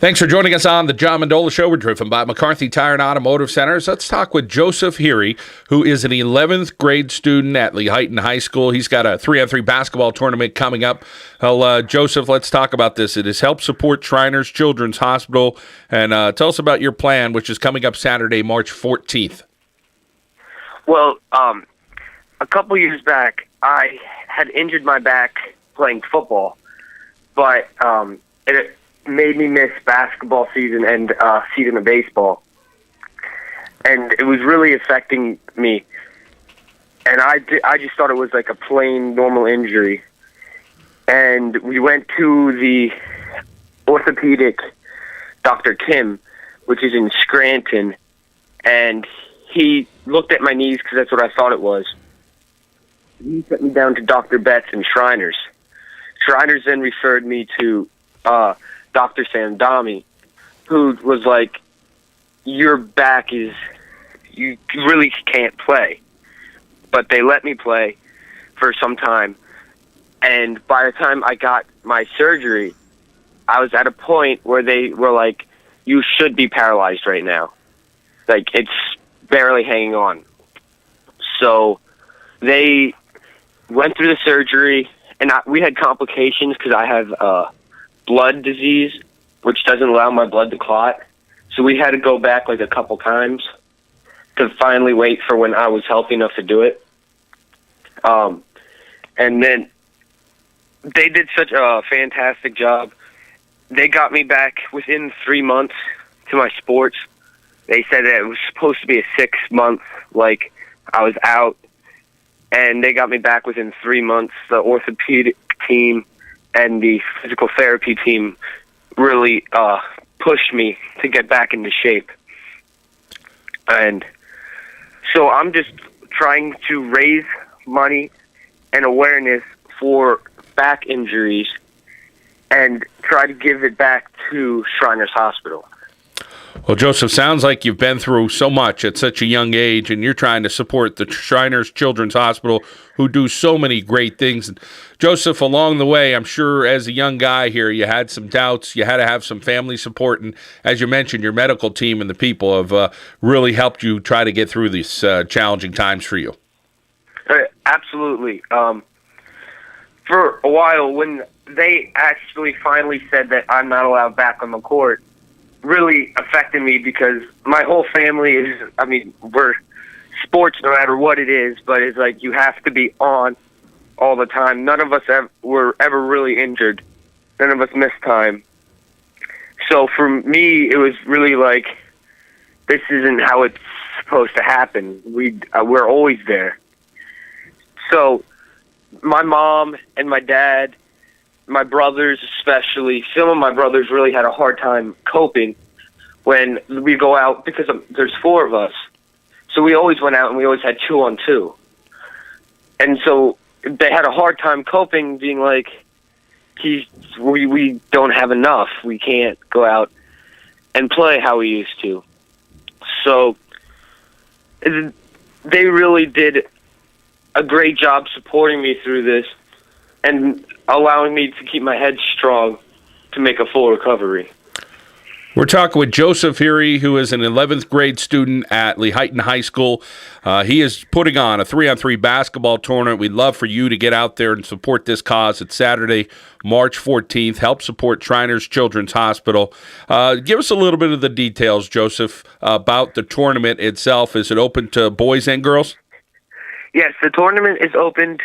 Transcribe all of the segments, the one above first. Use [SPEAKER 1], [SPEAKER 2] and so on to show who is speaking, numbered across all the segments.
[SPEAKER 1] Thanks for joining us on the John Mendola Show. We're driven by McCarthy Tire and Automotive Centers. Let's talk with Joseph Heery, who is an 11th grade student at Lehighton High School. He's got a 3-on-3 basketball tournament coming up. Well, Joseph, let's talk about this. It is Help Support Shriners Children's Hospital. And tell us about your plan, which is coming up Saturday, March 14th.
[SPEAKER 2] Well, a couple years back, I had injured my back playing football, but it made me miss basketball season and season of baseball. And it was really affecting me. And I just thought it was like a plain normal injury. And we went to the orthopedic Dr. Kim, which is in Scranton, and he looked at my knees because that's what I thought it was. He sent me down to Dr. Betts and Shriners. Shriners then referred me to Dr. Sandami, who was like, your back is, you really can't play. But they let me play for some time. And by the time I got my surgery, I was at a point where they were like, you should be paralyzed right now. Like, it's barely hanging on. So they went through the surgery, and we had complications because I have blood disease, which doesn't allow my blood to clot. So we had to go back like a couple times to finally wait for when I was healthy enough to do it. And then they did such a fantastic job. They got me back within 3 months to my sports. They said that it was supposed to be a 6-month, like I was out, and they got me back within 3 months. The orthopedic team and the physical therapy team really pushed me to get back into shape. And so I'm just trying to raise money and awareness for back injuries and try to give it back to Shriners Hospital.
[SPEAKER 1] Well, Joseph, sounds like you've been through so much at such a young age, and you're trying to support the Shriners Children's Hospital, who do so many great things. And Joseph, along the way, I'm sure as a young guy here, you had some doubts. You had to have some family support. And as you mentioned, your medical team and the people have really helped you try to get through these challenging times for you.
[SPEAKER 2] Absolutely. For a while, when they actually finally said that I'm not allowed back on the court, really affected me because my whole family is, I mean, we're sports no matter what it is, but it's like you have to be on all the time. None of us were ever really injured. None of us missed time. So for me, it was really like, this isn't how it's supposed to happen. We're always there. So my mom and my dad, my brothers especially, some of my brothers really had a hard time coping when we go out because there's 4 of us. So we always went out and we always had 2-on-2. And so they had a hard time coping, being like, we don't have enough. We can't go out and play how we used to. So they really did a great job supporting me through this and allowing me to keep my head strong to make a full recovery.
[SPEAKER 1] We're talking with Joseph Heery, who is an 11th grade student at Lehighton High School. He is putting on a 3-on-3 basketball tournament. We'd love for you to get out there and support this cause. It's Saturday, March 14th. Help support Shriners Children's Hospital. Give us a little bit of the details, Joseph, about the tournament itself. Is it open to boys and girls?
[SPEAKER 2] Yes, the tournament is open.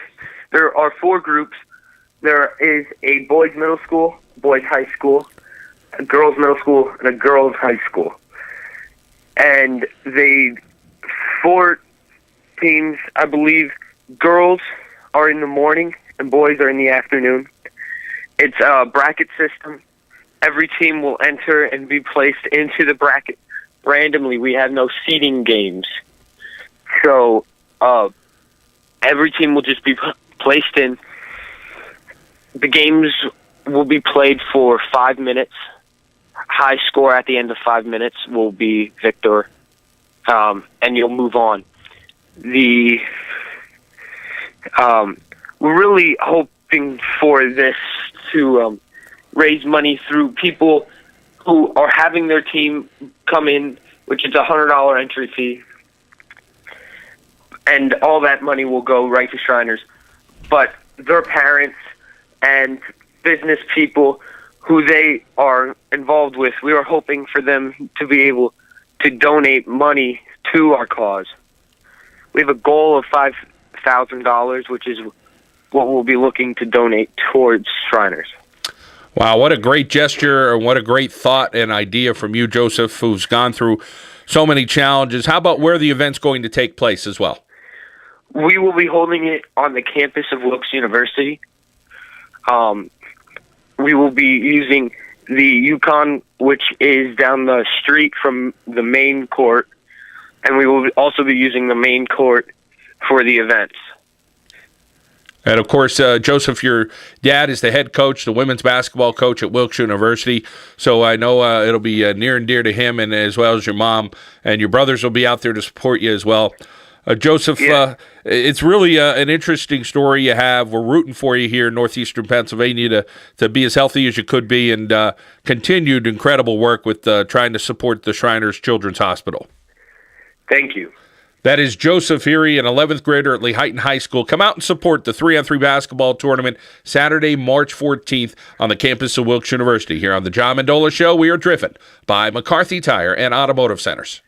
[SPEAKER 2] There are 4 groups. There is a boys' middle school, boys' high school, a girls' middle school, and a girls' high school. And the 4 teams, I believe, girls are in the morning and boys are in the afternoon. It's a bracket system. Every team will enter and be placed into the bracket randomly. We have no seeding games. So every team will just be placed in. The games will be played for 5 minutes. High score at the end of 5 minutes will be victor, and you'll move on. We're really hoping for this to raise money through people who are having their team come in, which is a $100 entry fee, and all that money will go right to Shriners. But their parents and business people who they are involved with, we are hoping for them to be able to donate money to our cause. We have a goal of $5,000, which is what we'll be looking to donate towards Shriners.
[SPEAKER 1] Wow, what a great gesture and what a great thought and idea from you, Joseph, who's gone through so many challenges. How about where the event's going to take place as well?
[SPEAKER 2] We will be holding it on the campus of Wilkes University. We will be using the Yukon, which is down the street from the main court, and we will also be using the main court for the events.
[SPEAKER 1] And, of course, Joseph, your dad is the head coach, the women's basketball coach at Wilkes University, so I know it'll be near and dear to him, and as well as your mom, and your brothers will be out there to support you as well. Joseph,
[SPEAKER 2] Yeah.
[SPEAKER 1] It's really an interesting story you have. We're rooting for you here in northeastern Pennsylvania to be as healthy as you could be, and continued incredible work with trying to support the Shriners Children's Hospital.
[SPEAKER 2] Thank you.
[SPEAKER 1] That is Joseph Heery, an 11th grader at Lehighton High School. Come out and support the 3-on-3 basketball tournament Saturday, March 14th on the campus of Wilkes University. Here on the John Mendola Show, we are driven by McCarthy Tire and Automotive Centers.